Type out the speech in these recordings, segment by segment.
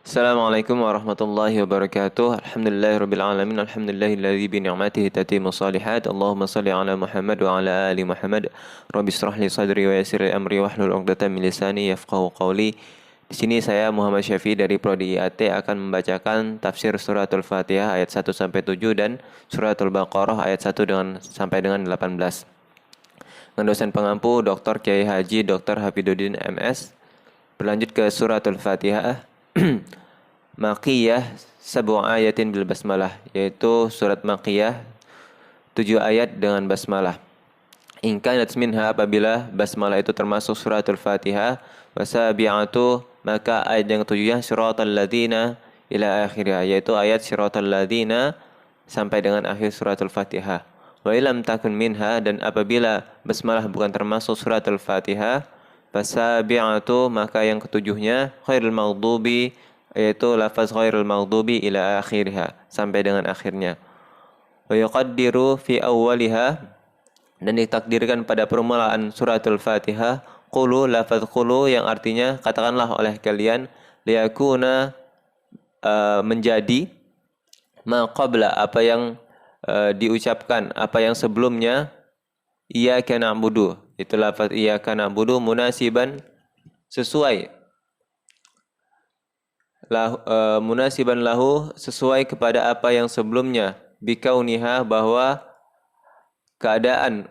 Assalamualaikum warahmatullahi wabarakatuh. Alhamdulillahirabbil alamin. Alhamdulillahilladzi bi ni'matihi tatimmu shalihat. Allahumma shalli ala Muhammad wa ala ali Muhammad. Rabbi shrah li sadri wa yassir li amri wahlul 'uqdatam min lisani yafqahu qawli. Di sini saya Muhammad Syafi'i dari Prodi IAT akan membacakan tafsir suratul Fatihah ayat 1 sampai 7 dan suratul Baqarah ayat 1 sampai dengan 18. Dengan dosen pengampu Dr. Kiai Haji Dr. Hafiduddin MS. Berlanjut ke suratul Fatihah. Maqiyah sab'u ayatin bil basmalah, yaitu surat Maqiyah 7 ayat dengan basmalah. In kanat minha, apabila basmalah itu termasuk suratul Fatihah, wasabi'atu, maka ayat yang ketujuhnya siratal ladzina ila akhirnya, yaitu ayat siratal ladzina sampai dengan akhir suratul Fatihah. Wa ilam takun minha, dan apabila basmalah bukan termasuk suratul Fatihah, fasabi'atu, maka yang ketujuhnya khairul maghdubi, yaitu lafaz khairul maghdubi ila akhirha, sampai dengan akhirnya. Wa yuqaddiru fi awwaliha, dan ditakdirkan pada permulaan suratul Fatihah qulu, lafaz qulu yang artinya katakanlah oleh kalian, liyakuna, menjadi, ma qabla, apa yang diucapkan, apa yang sebelumnya, iyyaka na'budu, itu lafaz iyyaka na'budu munasiban, sesuai munasiban lahu, sesuai kepada apa yang sebelumnya, bikauniha, bahwa keadaan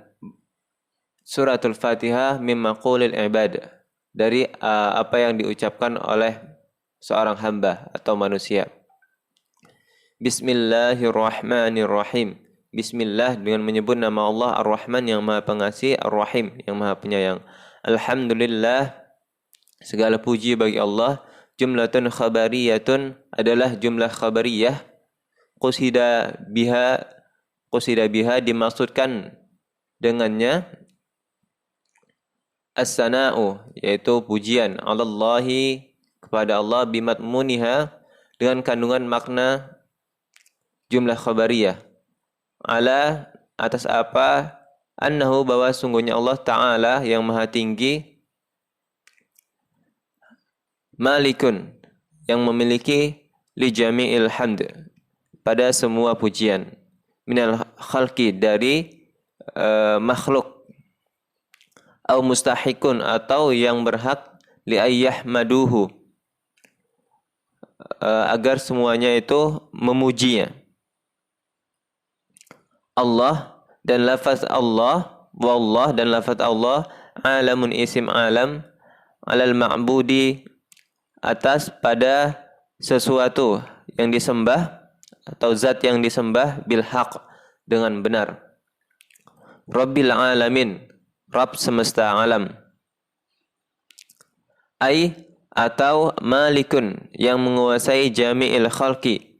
suratul Fatihah mimma qulil ibad, dari apa yang diucapkan oleh seorang hamba atau manusia. Bismillahirrahmanirrahim. Bismillah, dengan menyebut nama Allah Ar-Rahman yang Maha Pengasih, Ar-Rahim yang Maha Penyayang. Alhamdulillah, segala puji bagi Allah. Jumlatun khabariyatun, adalah jumlah khabariyah. Qusida biha, dimaksudkan dengannya. As-sana'u, yaitu pujian, alallahi, kepada Allah, bimatmuniha, dengan kandungan makna jumlah khabariyah. Ala, atas apa, annahu, bahwa sungguhnya Allah Ta'ala yang Maha Tinggi, malikun, yang memiliki, li jami'il hamd, pada semua pujian, minal khalqi, dari makhluk, au mustahikun, atau yang berhak, li ayyahmaduhu, agar semuanya itu memujinya. Allah, dan lafaz Allah, wallah, dan lafaz Allah, alamun, isim alam, alal ma'budi, atas pada sesuatu yang disembah atau zat yang disembah, bil haq, dengan benar. Rabbil alamin, Rabb semesta alam. Ai, atau malikun, yang menguasai jami'il khalqi,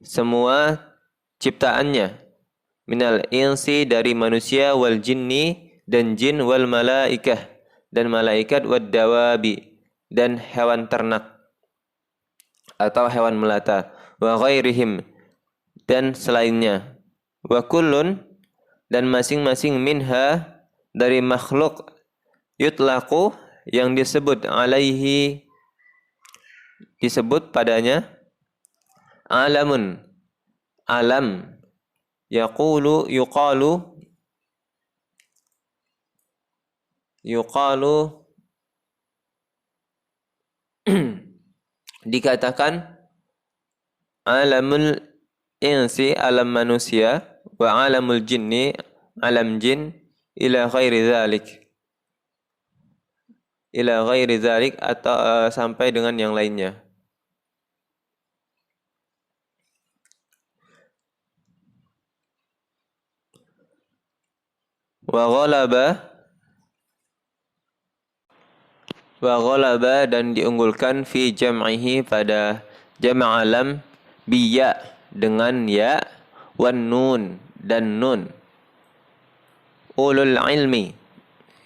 semua ciptaannya, minal insi, dari manusia, wal jinni, dan jin, wal malaikah, dan malaikat, wad dawabi, dan hewan ternak atau hewan melata, wa ghairihim, dan selainnya, wa kullun, dan masing-masing, minha, dari makhluk, yutlaqu, yang disebut, alaihi, disebut padanya, alamun, alam, yuqalu, dikatakan, alamul insi, alam manusia, wa alamul jinni, alam jin, ila ghairi dzalik, atau sampai dengan yang lainnya. Wa ghalaba, dan diunggulkan, fi jam'ihi, pada jama' alam, biya, dengan ya, wan nun, dan nun, ulul ilmi,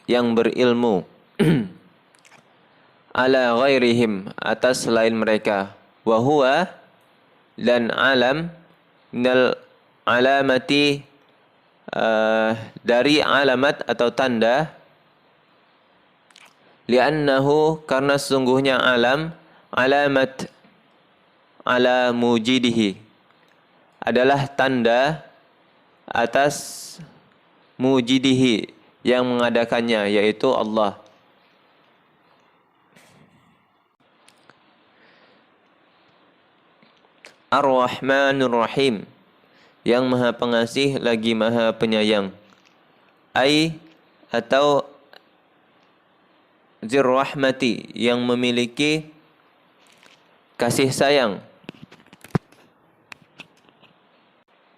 yang berilmu, ala ghairihim, atas selain mereka, wa huwa, dan alam, minal alamati, dari alamat atau tanda, li'annahu, karena sesungguhnya alam, alamat, ala mujidihi adalah tanda atas mujidihi yang mengadakannya, yaitu Allah. Ar-Rahmanur Rahim, yang Maha Pengasih lagi Maha Penyayang. Atau Zir-Rahmati, yang memiliki kasih sayang.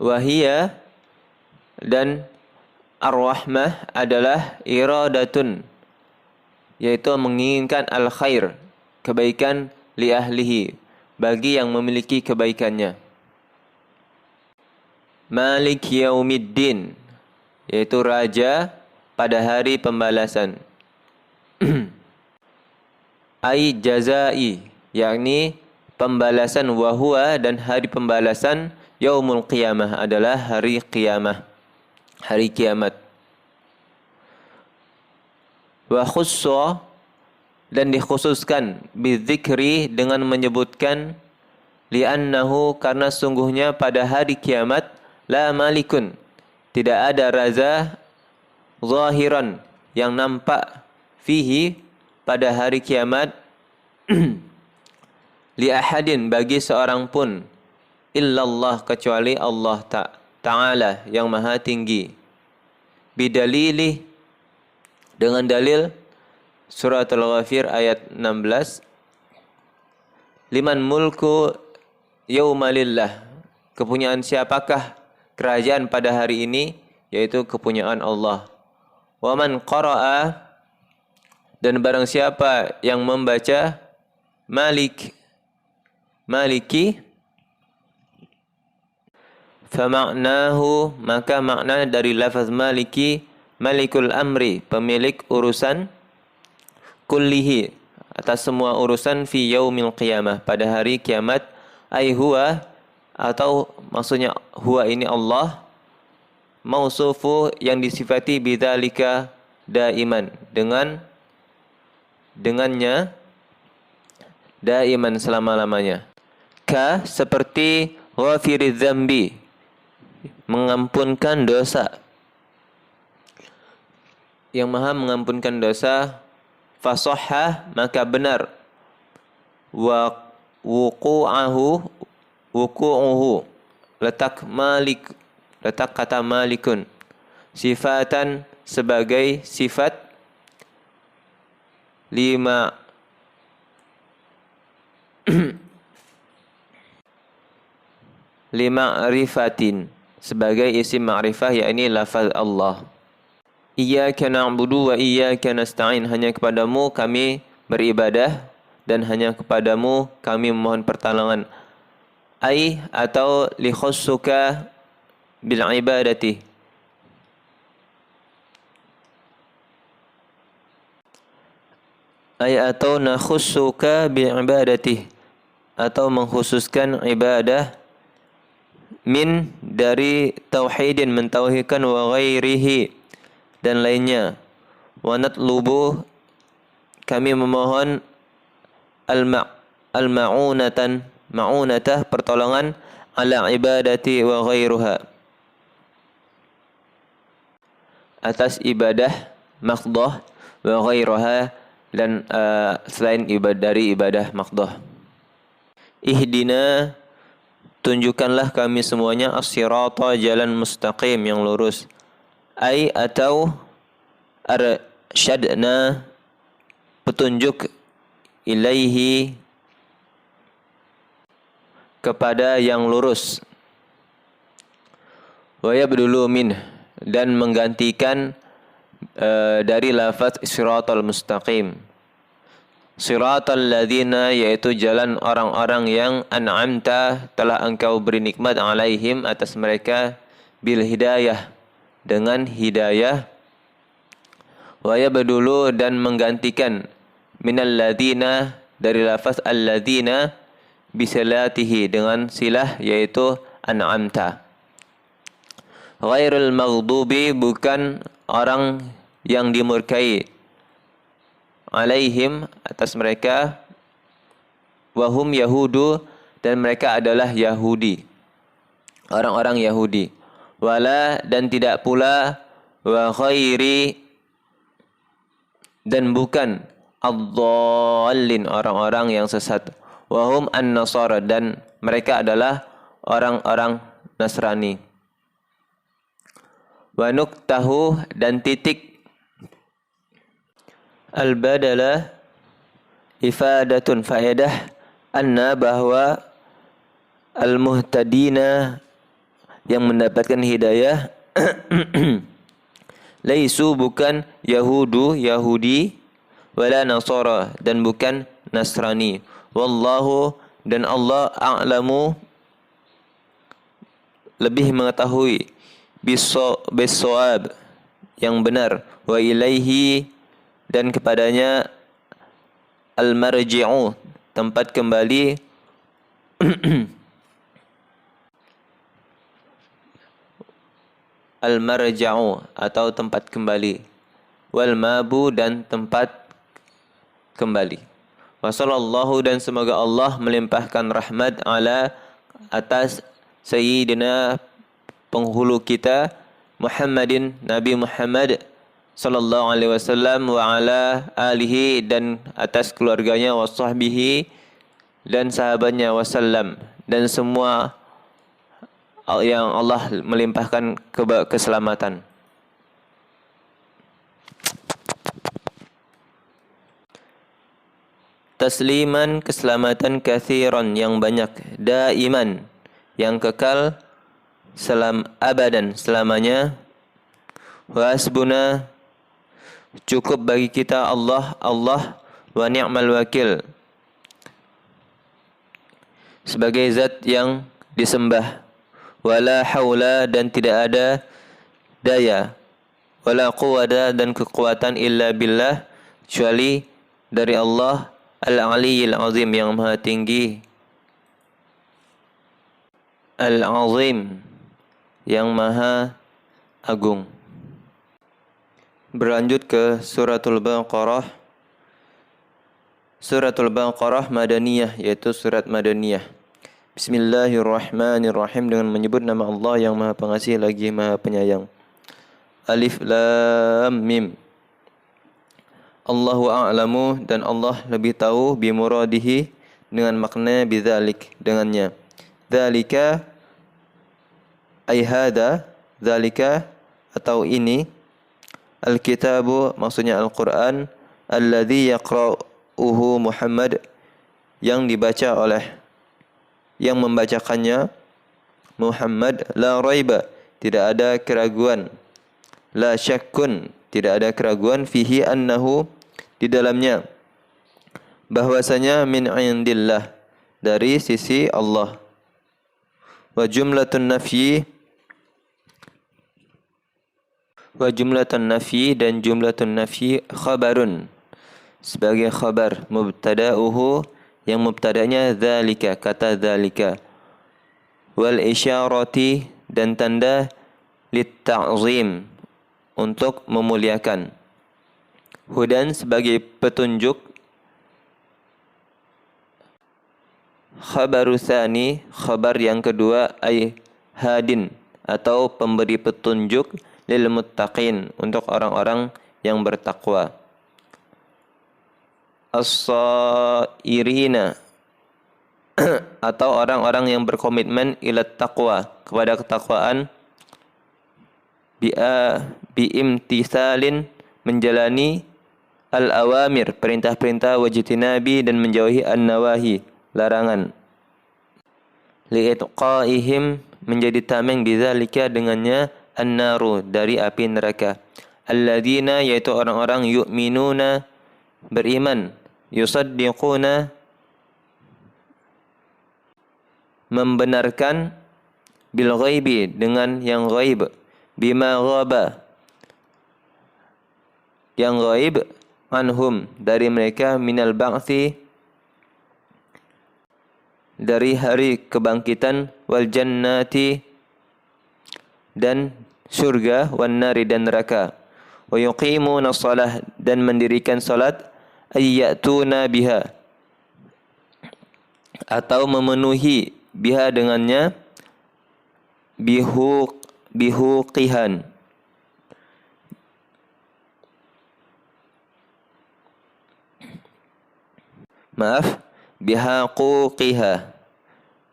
Wahia, dan Ar-Rahmah adalah iradatun, yaitu menginginkan al-khair, kebaikan, li ahlihi, bagi yang memiliki kebaikannya. Malik Yaumiddin, yaitu raja pada hari pembalasan. Jazai, yakni pembalasan, wahua, dan hari pembalasan, yaumul qiyamah, adalah hari qiyamah, hari kiamat. Wa khussa, dan dikhususkan, bidzikri, dengan menyebutkan, li'annahu, karena sungguhnya pada hari kiamat, la malikun, tidak ada raja, zahiran, yang nampak, fihi, pada hari kiamat, li ahadin, bagi seorang pun, illallah, kecuali Allah Ta'ala, yang maha tinggi. Bidalili, dengan dalil surat Al-Ghafir ayat 16. Liman mulku yaumalillah, kepunyaan siapakah kerajaan pada hari ini, yaitu kepunyaan Allah. Waman qara'a, dan barang siapa yang membaca maliki, fama'nahu, maka makna dari lafaz maliki, malikul amri, pemilik urusan, kullihi, atas semua urusan, fi yaumil qiyamah, pada hari kiamat. Huwa, atau maksudnya huwa ini Allah, mausufu, yang disifati, bidzalika, daiman, dengannya, daiman, selama-lamanya. Seperti ghafiriz dzambi, mengampunkan dosa, yang maha mengampunkan dosa. Fasahha, maka benar. Wuqu'uhu, letak kata malikun, sifatan, sebagai sifat, lima'rifatin, sebagai isim ma'rifah, yakni lafaz Allah. Iyyaka na'budu wa iyyaka nasta'in, hanya kepadamu kami beribadah dan hanya kepadamu kami memohon pertolongan. Atau li khussuka bil ibadati, atau nakhussuka bi ibadati, atau mengkhususkan ibadah, min, dari tauhidin, mentauhidkan, wa ghairihi, dan lainnya. Wa natlubu, kami memohon, ma'unatah, pertolongan, ala ibadati wa ghairuha, atas ibadah maqdah, wa ghairuha, dan selain dari ibadah maqdah. Ihdina, tunjukkanlah kami semuanya, as-sirata, jalan mustaqim, yang lurus. Atau arsyadna, petunjuk, ilaihi, kepada yang lurus. Wa yabdulu min, dan menggantikan dari lafaz siratal mustaqim. Siratal ladzina, yaitu jalan orang-orang yang an'amta, telah engkau beri nikmat, alaihim, atas mereka, bil hidayah, dengan hidayah. Wa yabdulu, dan menggantikan, minal ladzina, dari lafaz alladzina, bisalatihi, dengan silah, yaitu an'amta. Ghairul maghdubi, bukan orang yang dimurkai, alaihim, atas mereka, wahum yahudu, dan mereka adalah Yahudi, orang-orang Yahudi. Wala dan tidak pula wa ghairi dan bukan ad-dhallin orang-orang yang sesat. Wahum an-nasara dan mereka adalah orang-orang Nasrani. Wa nuktahu dan titik al-badala ifadatun faedah anna bahwa al-muhtadina yang mendapatkan hidayah laisu bukan Yahudi wala Nasara dan bukan Nasrani. Wallahu dan Allah a'lamu lebih mengetahui bis-shawab yang benar, wa ilaihi dan kepadanya al-marji'u tempat kembali al-marja'u atau tempat kembali, wal mabu dan tempat kembali. Wa sallallahu dan semoga Allah melimpahkan rahmat ala atas sayyidina penghulu kita Muhammadin Nabi Muhammad sallallahu alaihi wasallam wa ala alihi dan atas keluarganya wa sahbihi dan sahabatnya wasallam dan semua yang Allah melimpahkan keselamatan. Tasliman keselamatan kathiran yang banyak, daiman yang kekal, abadan selamanya. Wa hasbuna cukup bagi kita Allah wa ni'mal wakil sebagai zat yang disembah. Wala haula dan tidak ada daya, wala quwwata dan kekuatan illa billah kecuali dari Allah al-aliyyil azim yang maha tinggi, al-azim yang maha agung. Berlanjut ke suratul Baqarah. Suratul Baqarah Madaniyah, yaitu surat Madaniyah. Bismillahirrahmanirrahim, dengan menyebut nama Allah yang maha pengasih lagi maha penyayang. Alif Lam Mim. Allahu a'lamu dan Allah lebih tahu bimuradihi dengan makna bidzalik dengannya. Dzalika ay hada, dzalika atau ini, al-kitabu maksudnya Al-Quran, alladzi yaqra'uhu Muhammad yang dibaca oleh, yang membacakannya Muhammad, la raiba tidak ada keraguan, la syakkun tidak ada keraguan, fihi annahu di dalamnya bahwasanya min indillah dari sisi Allah. Wa jumlatun nafyi dan jumlatun nafyi khabarun sebagai khabar, mubtada'uhu yang mubtada'nya dzalika, kata dzalika, wal isyarati dan tanda litta'zim untuk memuliakan, hudan sebagai petunjuk, khabaru tsani khabar yang kedua, ay hadin atau pemberi petunjuk, lil muttaqin untuk orang-orang yang bertakwa, as-sairina atau orang-orang yang berkomitmen ila taqwa kepada ketakwaan, biimtithalin menjalani al-awamir perintah-perintah, wajtinabi dan menjauhi an-nawahi larangan, li'itqaihim menjadi tameng bidzalika dengannya an-naru dari api neraka, alladzina yaitu orang-orang yu'minuna beriman, yusaddiquna membenarkan, bil ghaibi dengan yang ghaib, bima ghaba yang ghaib, anhum dari mereka, minal ba'thi dari hari kebangkitan, wal jannati dan surga, wan nari dan neraka, wa yuqimuna shalah dan mendirikan salat, ayyatuna biha atau memenuhi biha dengannya bihuqihan, maaf, bihaquqiha,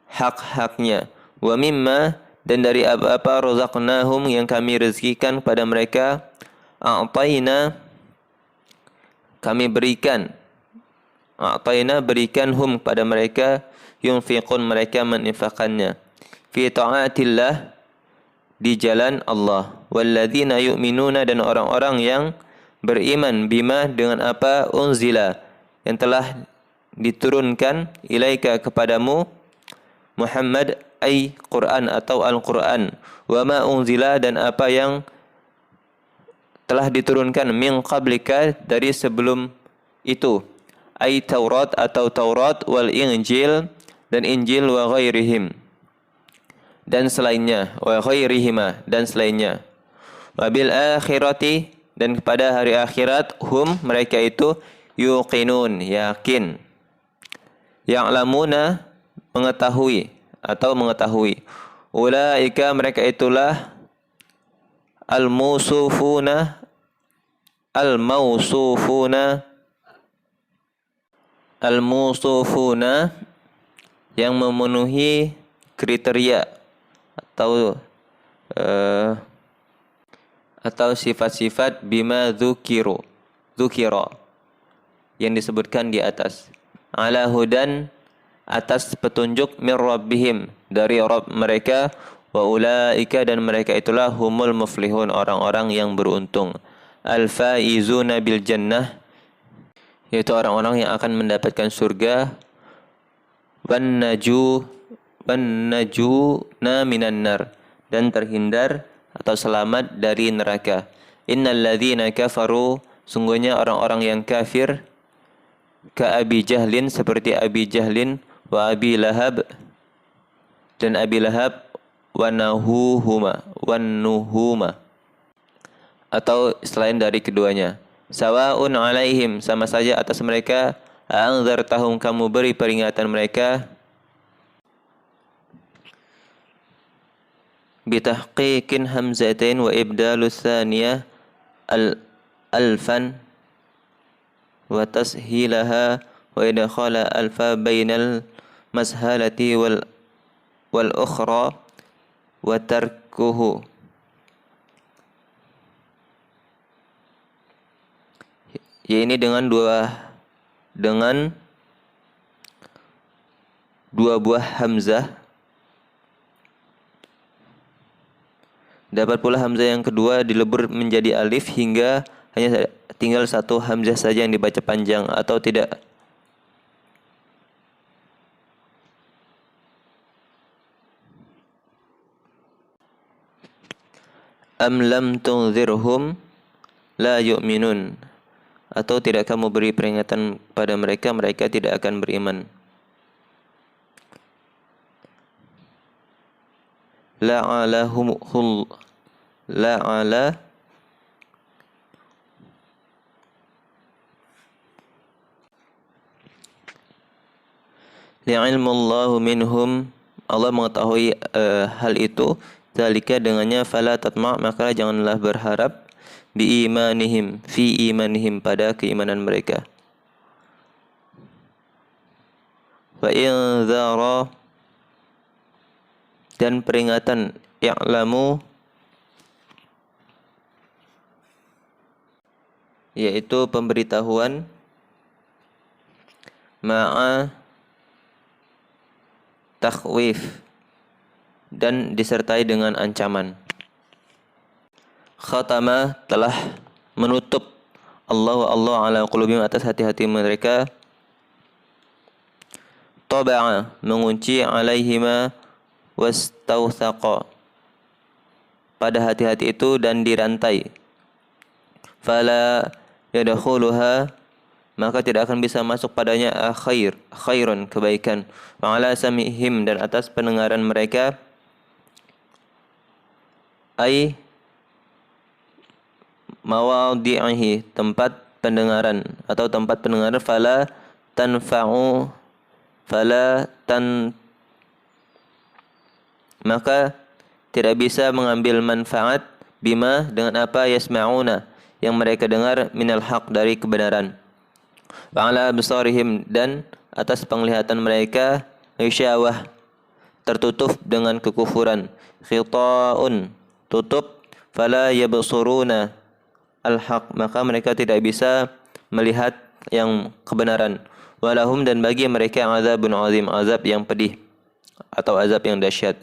hak-haknya, wa mimma, dan dari apa-apa razaqnahum yang kami rezekikan pada mereka, a'tayna, kami berikan, a'tayna berikan hum pada mereka, yunfiqun mereka meninfakkannya, fi ta'atillah di jalan Allah, walladzina yu'minuna dan orang-orang yang beriman bima dengan apa unzila yang telah diturunkan ilaika kepadamu Muhammad ay Quran atau Al-Quran, wa ma unzila dan apa yang telah diturunkan min qablika dari sebelum itu, ay Taurat atau Taurat, wal Injil dan Injil, wa ghairihim dan selainnya, wa ghairihima dan selainnya, wa bil akhirati dan kepada hari akhirat, hum mereka itu yuqinun yakin, ya'lamuna mengetahui atau mengetahui, ulaika mereka itulah al-mausufuna al-mausufuna al-mausufuna yang memenuhi kriteria atau sifat-sifat bima dzukira yang disebutkan di atas, ala hudan atas petunjuk min rabbihim dari Rabb mereka, wa ulaika dan mereka itulah humul muflihun orang-orang yang beruntung, al faizuna bil jannah yaitu orang-orang yang akan mendapatkan surga, wan najuna minan nar dan terhindar atau selamat dari neraka. Innal ladzina kafaru sungguhnya orang-orang yang kafir, ka Abi Jahlin seperti Abi Jahlin, wa Abi Lahab dan Abi Lahab, wa nuhuma atau selain dari keduanya. Sawaun alaihim sama saja atas mereka, anzartahum kamu beri peringatan mereka, bitahqiqin hamzatain wa ibdalus tsaniyah alfan wa tashilaha wa idkhala alfa bainal mashalati wal ukhra wa tarkuhu. Ya, ini dengan dua buah hamzah. Dapat pula hamzah yang kedua dilebur menjadi alif hingga hanya tinggal satu hamzah saja yang dibaca panjang atau tidak. Am lam tunzirhum la yu'minun, atau tidak kamu beri peringatan pada mereka, mereka tidak akan beriman. Li'ilmullahu minhum, Allah mengetahui hal itu, zalika dengannya, fala tatma' maka janganlah berharap, bi imanihim fi imanihim pada keimanan mereka. Wa inzara dan peringatan, i'lamu yaitu pemberitahuan, ma'a takhwif dan disertai dengan ancaman. Khatama telah menutup Allah ala qulubihim atas hati-hati mereka, taba'a mengunci, alaihima wastawthaqa pada hati-hati itu dan dirantai, fala yadkhuluha maka tidak akan bisa masuk padanya khairun kebaikan, wa ala samihim dan atas pendengaran mereka, ai mawadhi'ihi tempat pendengaran atau tempat pendengaran, fala maka tidak bisa mengambil manfaat bima dengan apa yasma'una yang mereka dengar minal haq dari kebenaran. Wa ala absarihim dan atas penglihatan mereka ghisyawah tertutup dengan kekufuran, khita'un tutup, fala yabsuruna al-haq maka mereka tidak bisa melihat yang kebenaran. Walahum dan bagi mereka azabun azim azab yang pedih atau azab yang dahsyat.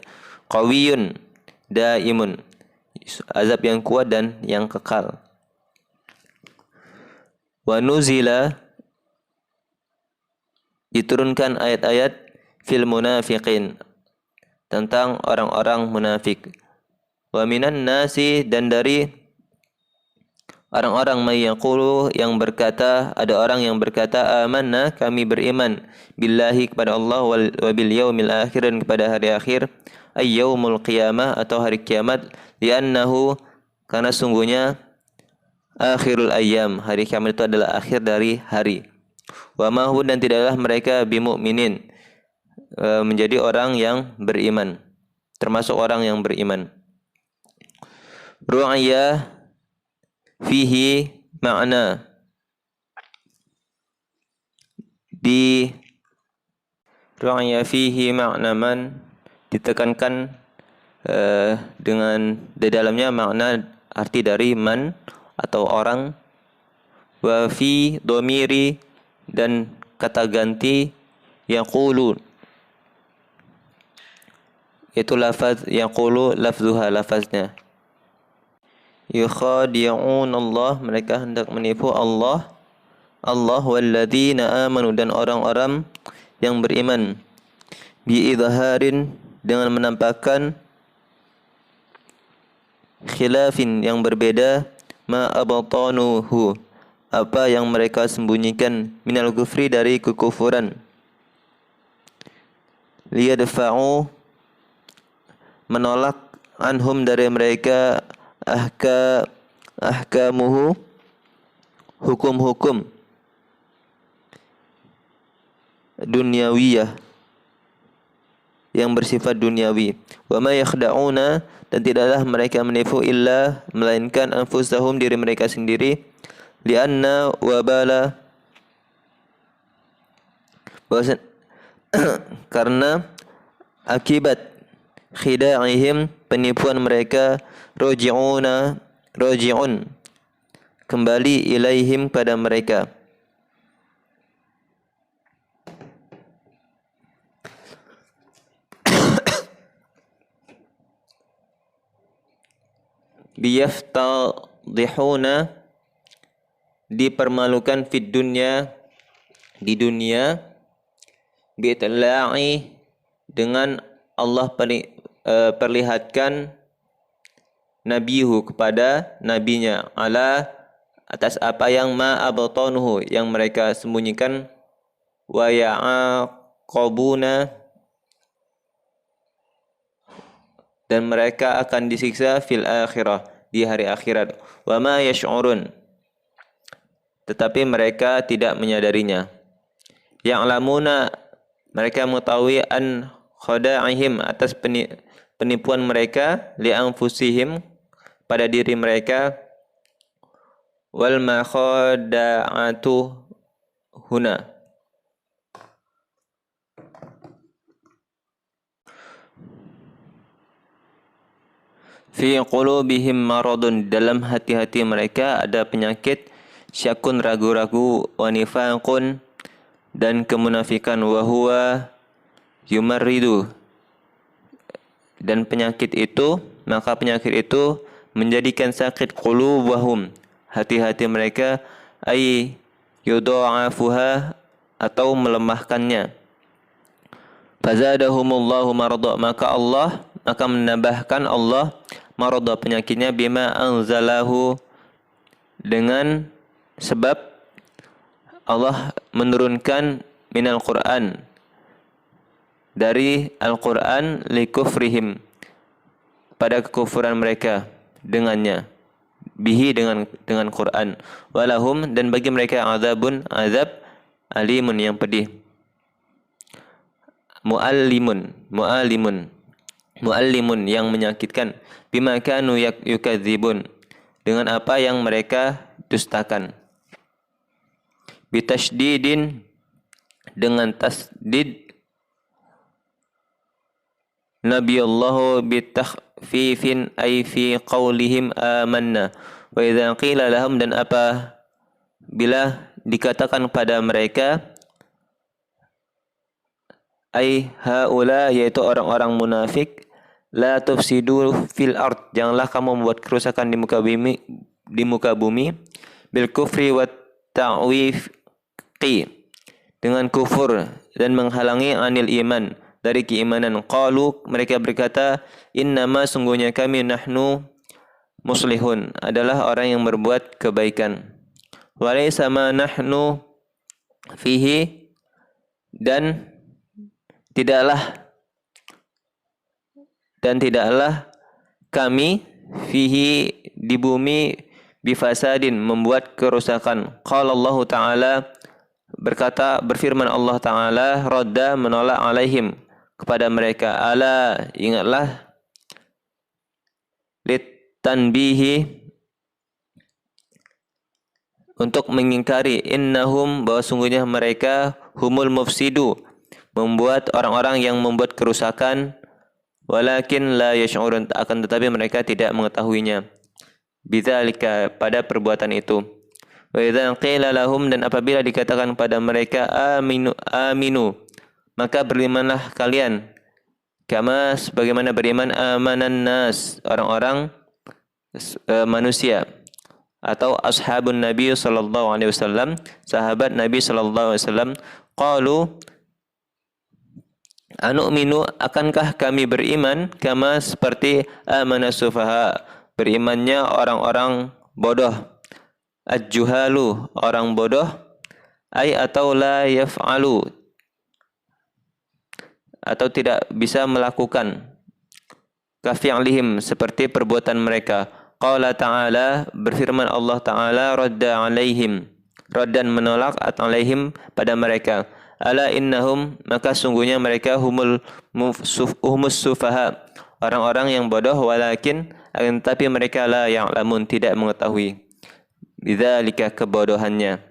Qawiyun daimun azab yang kuat dan yang kekal. Wa nuzila diturunkan ayat-ayat fil munafiqin tentang orang-orang munafik. Wa minan nasi dan dari orang-orang may yaqulu yang berkata, ada orang yang berkata amanna kami beriman billahi kepada Allah wa bil yaumil akhir dan kepada hari akhir ay yaumul qiyamah atau hari kiamat li'annahu karena sungguhnya akhirul ayyam hari kiamat itu adalah akhir dari hari. Wa ma hum dan tidaklah mereka bimu'minin menjadi orang yang beriman, termasuk orang yang beriman. Ru'ya fihi makna di ru'ya fihi makna man ditekankan dengan di dalamnya makna arti dari man atau orang. Wa fi dhamiri dan kata ganti yaqulu itu lafaz yaqulu lafzuha lafaznya. Yukhadi'un Allah mereka hendak menipu Allah walladzina amanu dan orang-orang yang beriman bi idharin dengan menampakkan khilafin yang berbeda ma abtanuhu apa yang mereka sembunyikan minal kufri dari kekufuran liyadfa'u menolak anhum dari mereka ahkamuhu hukum-hukum dunyawiyah yang bersifat duniawi. Wa ma yakhda'una dan tidaklah mereka menipu illa melainkan anfusahum diri mereka sendiri lianna wabala karena akibat khida'ihim penipuan mereka roji'un kembali ilaihim pada mereka. Biyaftadihuna dipermalukan fid dunya di dunia bi'tla'i dengan Allah perlihatkan nabihu kepada nabinya ala atas apa yang ma abtanuhu yang mereka sembunyikan wa ya'aqabuna dan mereka akan disiksa fil akhirah di hari akhirat wa ma yash'urun tetapi mereka tidak menyadarinya. Ya'lamuna mereka mengetahui an khada'ihim atas penipuan mereka li anfusihim pada diri mereka wal makhada'atu huna fi qulubihim maradun dalam hati-hati mereka ada penyakit syakun ragu-ragu wa nifaqun dan kemunafikan wa huwa yumarridu dan penyakit itu maka penyakit itu menjadikan sakit qulubahum hati-hati mereka ay yudha'afuha atau melemahkannya. Fazadahumullahu marada maka menambahkan Allah marada penyakitnya bima anzalahu dengan sebab Allah menurunkan minal Qur'an dari Al-Qur'an likufrihim pada kekufuran mereka dengannya bihi dengan Qur'an walahum dan bagi mereka azab alimun yang pedih. muallimun yang menyakitkan, bima kanu yukadzibun, dengan apa yang mereka dustakan. Bitasydidin, dengan tasdid, nabiyallahu bitakhfifin ay fi qaulihim amanna. Wa idza qila lahum, dan apa bila dikatakan pada mereka, ay haula, yaitu orang-orang munafik, la tufsidu fil ard, janganlah kamu membuat kerusakan di muka bumi, bil kufri wat ta'wiqi, dengan kufur dan menghalangi anil iman, dari keimanan. Qalu, mereka berkata, innama, sungguhnya kami, nahnu muslihun, adalah orang yang berbuat kebaikan. Walaysa ma nahnu fihi, dan tidaklah kami fihi, di bumi, bifasadin, membuat kerusakan. Qala Allah Ta'ala, berfirman Allah Ta'ala, radda, menolak, alaihim, kepada mereka. Ala, ingatlah, litanbihi, untuk mengingkari, innahum, bahwa sungguhnya mereka, humul mufsidu, membuat orang-orang yang membuat kerusakan, walakin la yash'urun, akan tetapi mereka tidak mengetahuinya. Bidzalika, pada perbuatan itu. Wa idza qila lahum, dan apabila dikatakan pada mereka, aminu, maka berimanlah kalian, kama, sebagaimana beriman amanan nas, orang-orang manusia, atau ashabun Nabi sallallahu alaihi wasallam, sahabat Nabi sallallahu alaihi wasallam. Qalu, anu'minu, akankah kami beriman, kama, seperti amana sufaha, berimannya orang-orang bodoh, ajjuhalu, orang bodoh, ay, atau la yaf'alu, atau tidak bisa melakukan, kafi'lihim, seperti perbuatan mereka. Qala Ta'ala, berfirman Allah Ta'ala, radda alaihim, raddan, menolak, alaihim, pada mereka. Ala innahum, maka sungguhnya mereka, humus sufaha, orang-orang yang bodoh, walakin, akan tetapi mereka, la ya'lamun, tidak mengetahui. Bidzalika, kebodohannya.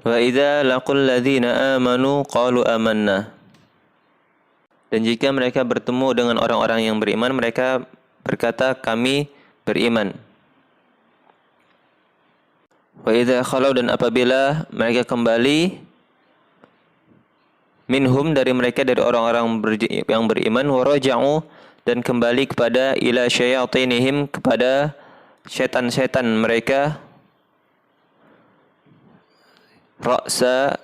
Wa idza laqul ladzina amanu qalu amanna, dan jika mereka bertemu dengan orang-orang yang beriman, mereka berkata, kami beriman. Wa idza khalau, dan apabila mereka kembali, minhum, dari mereka, dari orang-orang yang beriman, wa raja'u, dan kembali kepada, ila syayatinihim, kepada setan-setan mereka, ra'sa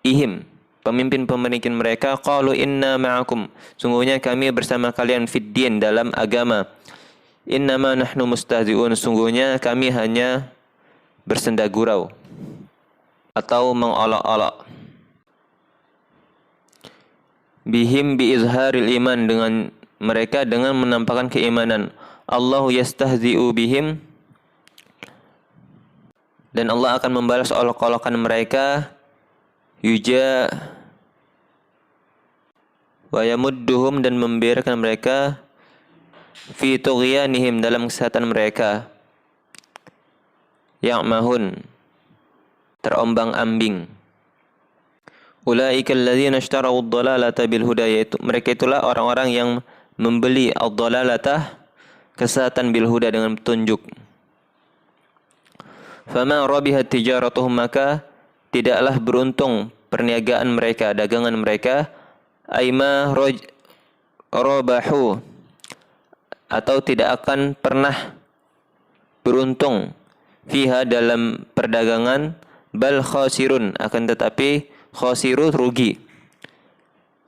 ihim, pemimpin-pemimpin mereka, qalu inna ma'akum, sungguhnya kami bersama kalian, fid din, dalam agama, innama nahnu mustahzi'un, sungguhnya kami hanya bersenda gurau atau mengolok-olok. Bihim bi izharil iman, dengan mereka, dengan menampakkan keimanan. Allahu yastahzi'u bihim, dan Allah akan membalas olok-olokan mereka. Yuja wa yamudduhum, dan membiarkan mereka, fi tughyanihim, dalam kesesatan mereka, ya'mahun, terombang-ambing. Ulaika alladzina ishtarau ad-dhalalata bil huda, yaitu mereka itulah orang-orang yang membeli ad-dhalalata, kesesatan, bil huda, dengan petunjuk. Fama rabihat tijaratuhum, maka tidaklah beruntung perniagaan mereka, dagangan mereka. Aima rabahu, atau tidak akan pernah beruntung, fiha, dalam perdagangan, bal khasirun, akan tetapi khasiru, rugi.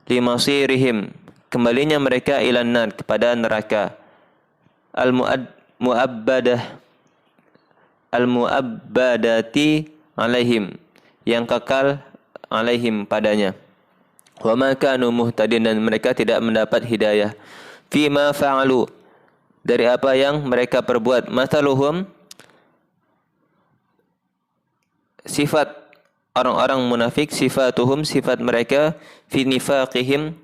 Limasirihim, kembalinya mereka, ilan nar, kepada neraka. Al-mu'abbadati alaihim, yang kekal, alaihim, padanya. Wa ma kanu muhtadin, dan mereka tidak mendapat hidayah. Fima fa'alu, dari apa yang mereka perbuat. Mathaluhum, sifat orang-orang munafik, sifatuhum, sifat mereka, fi nifaqihim,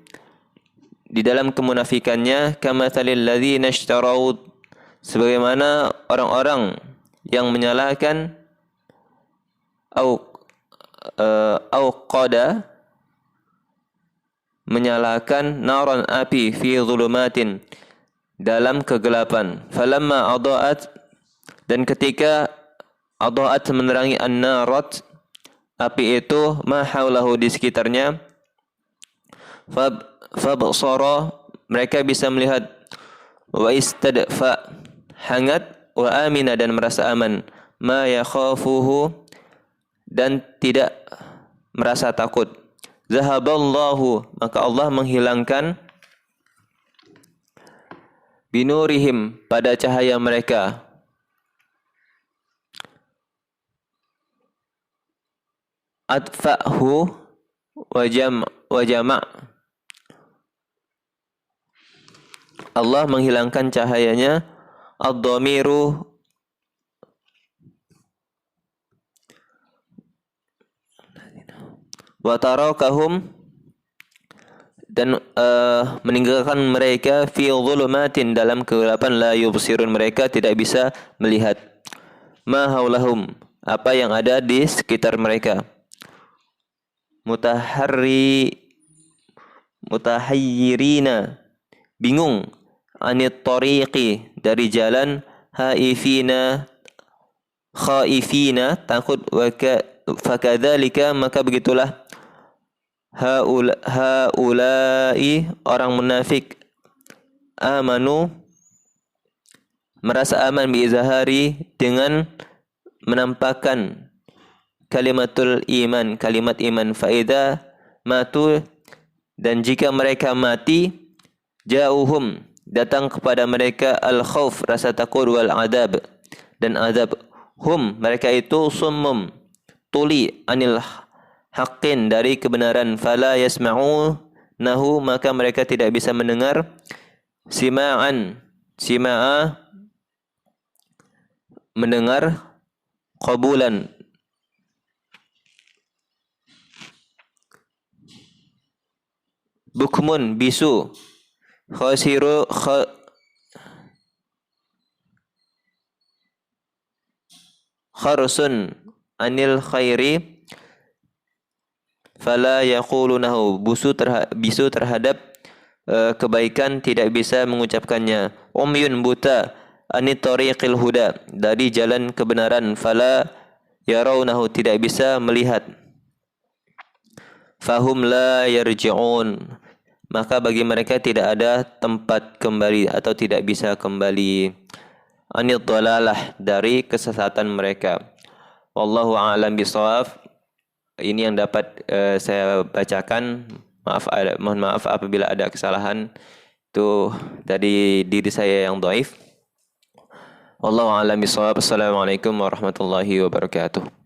di dalam kemunafikannya, kamathalil ladzina ishtarau, sebagaimana orang-orang yang menyalakan au qada, menyalakan naran api, fi zulumatin, dalam kegelapan. Falamma adaat, dan ketika adaat menerangi an-narat, api itu, ma haulahu, di sekitarnya, fabsara, mereka bisa melihat, wa istadfa, hangat, wa amina, dan merasa aman, ma yakhafuhu, dan tidak merasa takut. Zahaballahu, maka Allah menghilangkan, binurihim, pada cahaya mereka, adfa'hu wa jama', Allah menghilangkan cahayanya, ad-dhamiru, wa tarakahum, dan meninggalkan mereka, fi dhulumatin, dalam kegelapan, la yubsirun, mereka tidak bisa melihat, ma haulahum, apa yang ada di sekitar mereka, mutahayyirina, bingung, anit tariqi, dari jalan, khaifina, takut, fakadzalika, maka begitulah, haulai, orang munafik, amanu, merasa aman, biizahari, dengan menampakkan kalimatul iman, kalimat iman, faida matu, dan jika mereka mati, jauhum, datang kepada mereka, al khauf, rasa takut, wal adab, dan adab, hum, mereka itu, summum, tuli, anil haqqin, dari kebenaran, fala yasma'u nahu, maka mereka tidak bisa mendengar, sima'a, mendengar, qabulan, bukmun, bisu, kharsun, anil khairi, fala yaqulunahu, bisu terhadap kebaikan, tidak bisa mengucapkannya, umyun, buta, anit tariqil huda, dari jalan kebenaran, fala yarawnahu, tidak bisa melihat, fahum la yarji'un, maka bagi mereka tidak ada tempat kembali, atau tidak bisa kembali, anit dhalalah, dari kesesatan mereka. Wallahu a'lam bishawab. Ini yang dapat saya bacakan. Mohon maaf apabila ada kesalahan, itu dari diri saya yang dhaif. Wallahu a'lam bishawab. Assalamualaikum warahmatullahi wabarakatuh.